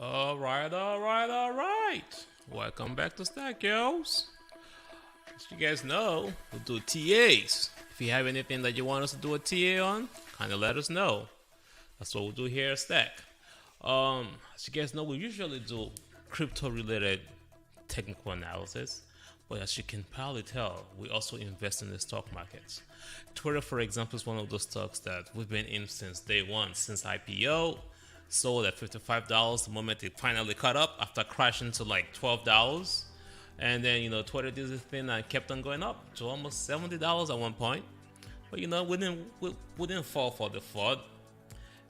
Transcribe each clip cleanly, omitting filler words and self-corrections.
All right. Welcome back to Stack, girls. As you guys know, we do TAs. If you have anything that you want us to do a TA on, kind of let us know. That's what we do here at Stack. As you guys know, we usually do crypto-related technical analysis, but as you can probably tell, we also invest in the stock markets. Twitter, for example, is one of those stocks that we've been in since day one, since IPO. Sold at $55 the moment it finally caught up after crashing to like $12. And then, Twitter did this thing and kept on going up to almost $70 at one point. But, we didn't fall for the flood.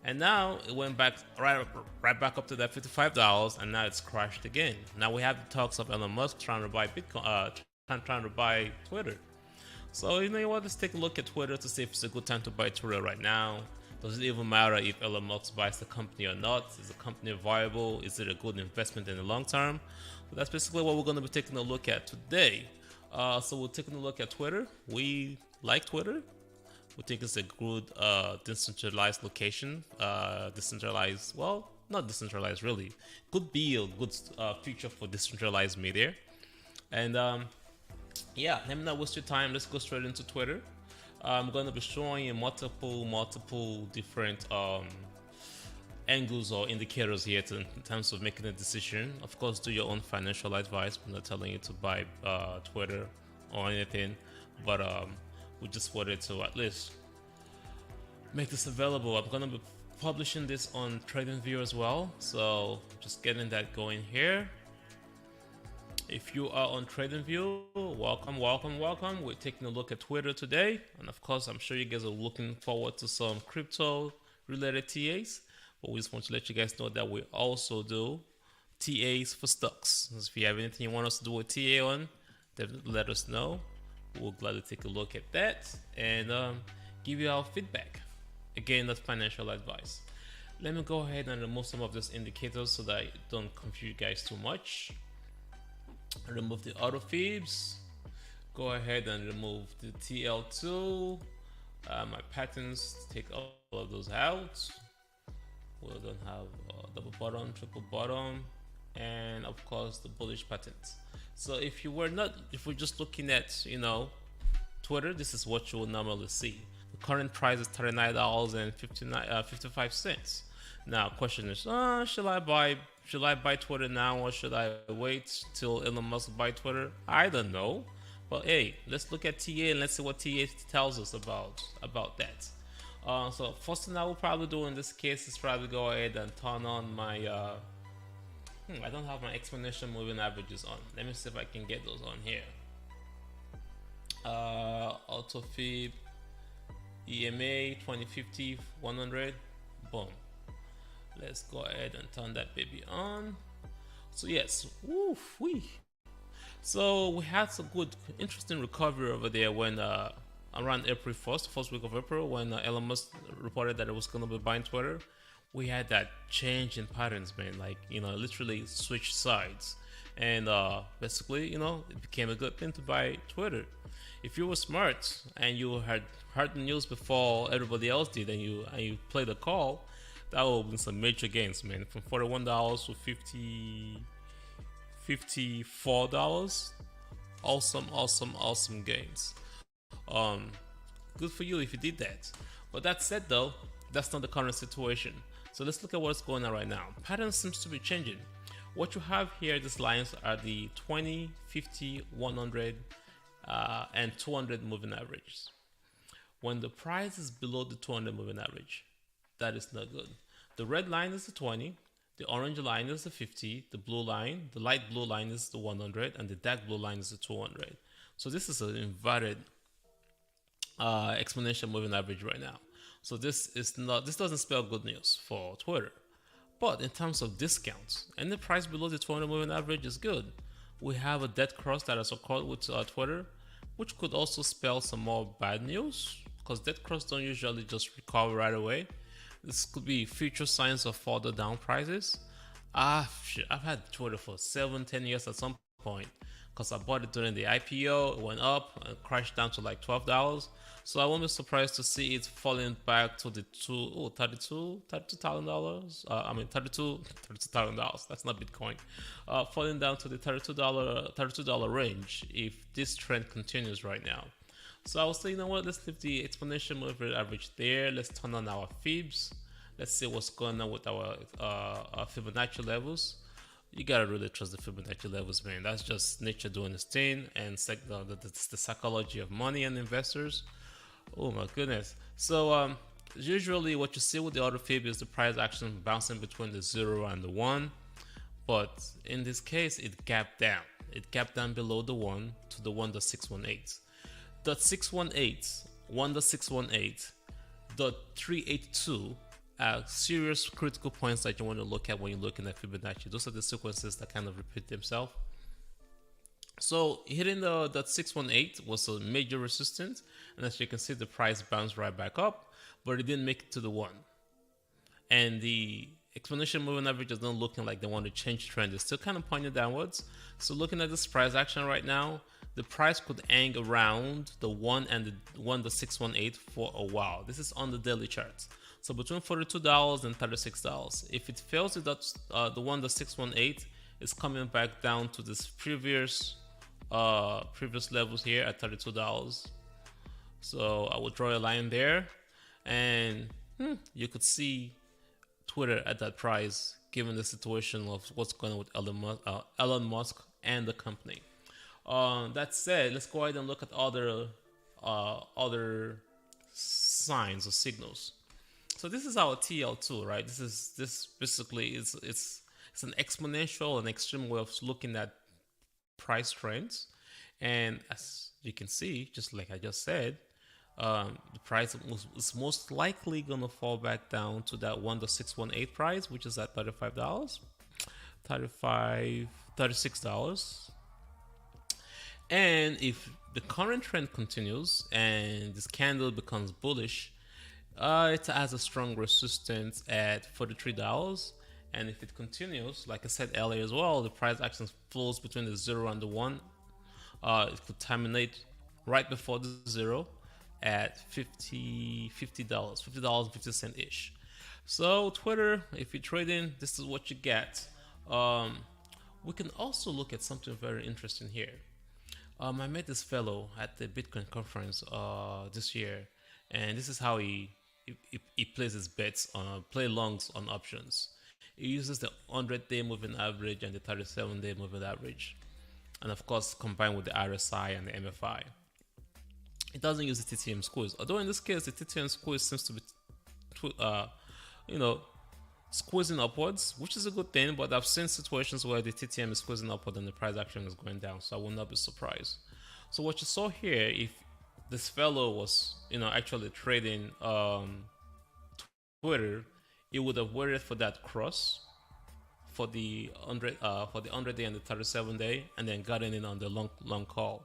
And now it went back right back up to that $55, and now it's crashed again. Now we have the talks of Elon Musk trying to buy Bitcoin, trying to buy Twitter. So, you know what? Let's take a look at Twitter to see if it's a good time to buy Twitter right now. Does it even matter if Elon Musk buys the company or not? Is the company viable? Is it a good investment in the long term? But that's basically what we're going to be taking a look at today. So we're taking a look at Twitter. We like Twitter. We think it's a good decentralized location. Decentralized, well, not decentralized really. Could be a good future for decentralized media. And yeah, let me not waste your time. Let's go straight into Twitter. I'm going to be showing you multiple different angles or indicators here in terms of making a decision. Of course, do your own financial advice. We're not telling you to buy Twitter or anything, but we just wanted to at least make this available. I'm going to be publishing this on TradingView as well, so just getting that going here. If you are on TradingView, welcome. We're taking a look at Twitter today. And of course, I'm sure you guys are looking forward to some crypto related TAs. But we just want to let you guys know that we also do TAs for stocks. So if you have anything you want us to do a TA on, definitely let us know. We'll gladly take a look at that and give you our feedback. Again, that's financial advice. Let me go ahead and remove some of these indicators so that I don't confuse you guys too much. Remove the auto fibs. Go ahead and remove the TL2. My patterns, take all of those out. We don't have double bottom, triple bottom, and of course the bullish patterns. So if we're just looking at Twitter, this is what you will normally see. The current price is $39.55. Now, question is, should I buy Twitter now, or should I wait till Elon Musk buy Twitter? I don't know, but hey, let's look at TA and let's see what TA tells us about that. So first thing I will probably do in this case is probably go ahead and turn on my I don't have my exponential moving averages on. Let me see if I can get those on here. Auto fib, EMA 2050 100, boom. Let's go ahead and turn that baby on. So yes, so we had some good, interesting recovery over there when around April 1st, first week of April, when Elon Musk reported that it was going to be buying Twitter. We had that change in patterns, man. Like, literally switched sides, and basically, it became a good thing to buy Twitter. If you were smart and you had heard the news before everybody else did, and you played the call, that would have been some major gains, man. From $41 to $54. Awesome gains. Good for you if you did that. But that said, though, that's not the current situation. So let's look at what's going on right now. Pattern seems to be changing. What you have here, these lines are the 20, 50, 100, and 200 moving averages. When the price is below the 200 moving average, that is not good. The red line is the 20, the orange line is the 50, the blue line, the light blue line is the 100, and the dark blue line is the 200. So this is an inverted exponential moving average right now. So this doesn't spell good news for Twitter. But in terms of discounts, any price below the 200 moving average is good. We have a dead cross that has occurred with Twitter, which could also spell some more bad news, because dead cross don't usually just recover right away. This could be future signs of further down prices. I've had Twitter for 7-10 years at some point. because I bought it during the IPO. It went up and crashed down to like $12. So I won't be surprised to see it falling back to the $32,000. I mean, $32,000. That's not Bitcoin. Falling down to the $32 range if this trend continues right now. So I will say, you know what? Let's leave the exponential moving average there. Let's turn on our Fibs. Let's see what's going on with our Fibonacci levels. You gotta really trust the Fibonacci levels, man. That's just nature doing its thing, and the psychology of money and investors. Oh my goodness. So usually what you see with the auto Fib is the price action bouncing between the 0 and the 1, but in this case it gapped down. It gapped down below the 1 to the 1.618. .618, 1.618, .382 are serious critical points that you want to look at when you're looking at Fibonacci. Those are the sequences that kind of repeat themselves. So hitting the .618 was a major resistance, and as you can see, the price bounced right back up, but it didn't make it to the 1. And the exponential moving average is not looking like they want to change trend. It's still kind of pointing downwards. So looking at this price action right now, the price could hang around the 1 and the 1.618 for a while. This is on the daily charts. So between $42 and $36. If it fails to that, the 1.618 is coming back down to this previous levels here at $32. So I will draw a line there, and you could see Twitter at that price, given the situation of what's going on with Elon Musk and the company. That said, let's go ahead and look at other signs or signals. So this is our TL2, right? This basically it's an exponential and extreme way of looking at price trends, and as you can see, just like I just said, the price is most likely gonna fall back down to that 1.618 price, which is at $36. And if the current trend continues and this candle becomes bullish, it has a strong resistance at $43. And if it continues, like I said earlier as well, the price action flows between the 0 and the 1. It could terminate right before the 0 at $50.50 ish. So Twitter, if you're trading, this is what you get. We can also look at something very interesting here. I met this fellow at the Bitcoin conference this year, and this is how he plays his bets on play longs on options. He uses the 100-day moving average and the 37-day moving average, and of course combined with the RSI and the MFI. It doesn't use the TTM squeeze, although in this case the TTM squeeze seems to be squeezing upwards, which is a good thing, but I've seen situations where the TTM is squeezing upward and the price action is going down, so I will not be surprised. So what you saw here, if this fellow was actually trading Twitter, it would have waited for that cross for the 100-day and the 37-day, and then gotten in on the long call.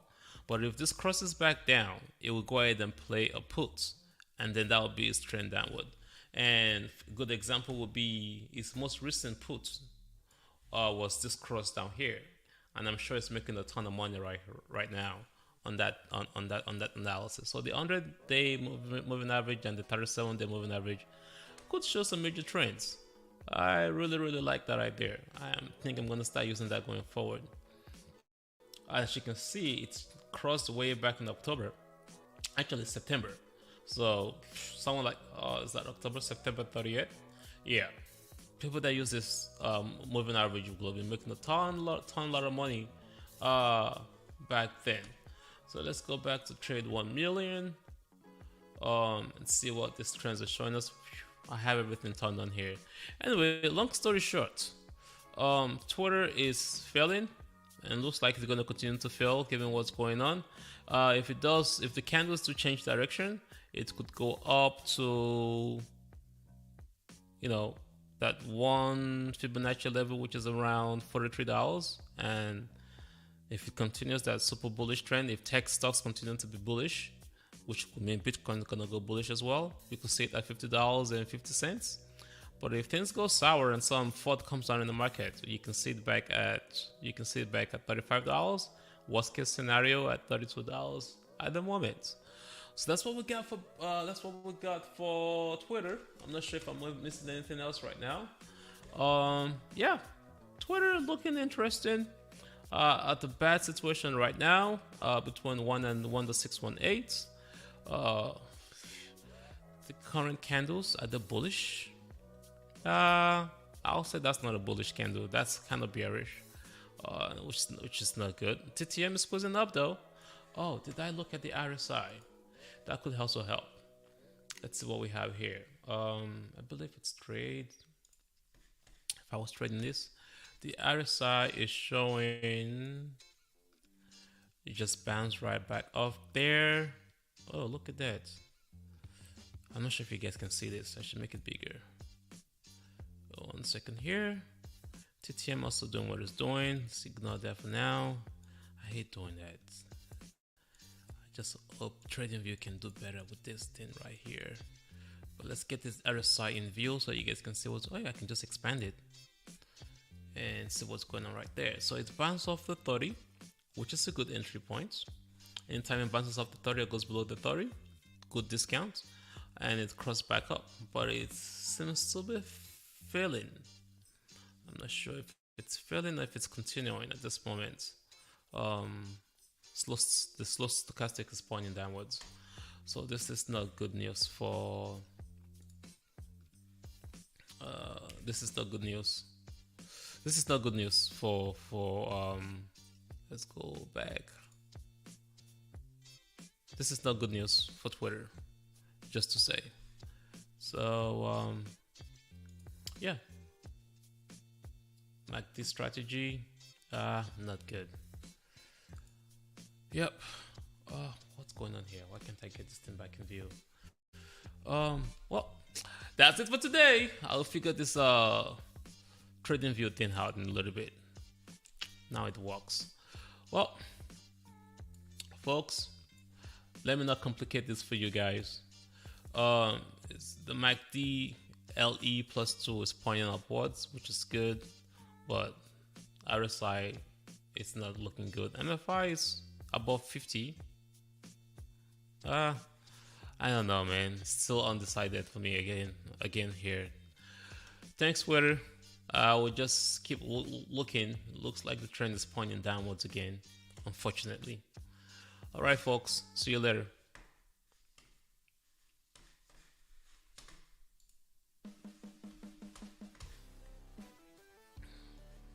But if this crosses back down, it will go ahead and play a put, and then that will be its trend downward. And a good example would be its most recent put was this cross down here, and I'm sure it's making a ton of money right now on that analysis. So the 100-day moving average and the 37-day moving average could show some major trends. I really like that right there. I think I'm going to start using that going forward. As you can see, it's crossed way back in October, actually September. So someone like, is that October, September 30th? Yeah, people that use this moving average will be making a lot of money back then. So let's go back to trade 1 million and see what these trends are showing us. I have everything turned on here. Anyway, long story short, Twitter is failing and looks like it's going to continue to fail given what's going on. If the candles do change direction, it could go up to that one Fibonacci level, which is around $43. And if it continues that super bullish trend, if tech stocks continue to be bullish, which would mean Bitcoin is gonna go bullish as well, we could see it at $50.50. But if things go sour and some FUD comes down in the market, you can see it back at $35, Worst case scenario at $32 at the moment. So that's what we got for Twitter. I'm not sure if I'm missing anything else right now. Yeah, Twitter looking interesting. At the bad situation right now, between 1 and 1.618. The current candles are the bullish. I'll say that's not a bullish candle. That's kind of bearish, which is not good. TTM is squeezing up though. Oh, did I look at the RSI? That could also help. Let's see what we have here. I believe it's trade. If I was trading this, the RSI is showing it just bounced right back off there. Oh, look at that. I'm not sure if you guys can see this. I should make it bigger. 1 second here. TTM also doing what it's doing. Let's ignore that for now. I hate doing that. I just hope TradingView can do better with this thing right here. But let's get this RSI in view so you guys can see what's. Oh yeah, I can just expand it and see what's going on right there. So it's bounced off the 30, which is a good entry point. Anytime it bounces off the 30 or goes below the 30, good discount, and it crossed back up, but it seems to be failing. I'm not sure if it's failing or if it's continuing at this moment. The slow stochastic is pointing downwards, so this is not good news for. This is not good news. This is not good news for let's go back. This is not good news for Twitter, just to say. So yeah, like this strategy, not good. Yep. What's going on here? Why can't I get this thing back in view? Well, that's it for today. I'll figure this TradingView thing out in a little bit. Now it works. Well, folks, let me not complicate this for you guys. It's the MACD LE plus 2 is pointing upwards, which is good, but RSI is not looking good. MFI is above 50. I don't know, man. Still undecided for me again here. Thanks, Twitter. I will just keep looking. Looks like the trend is pointing downwards again, unfortunately. All right, folks. See you later.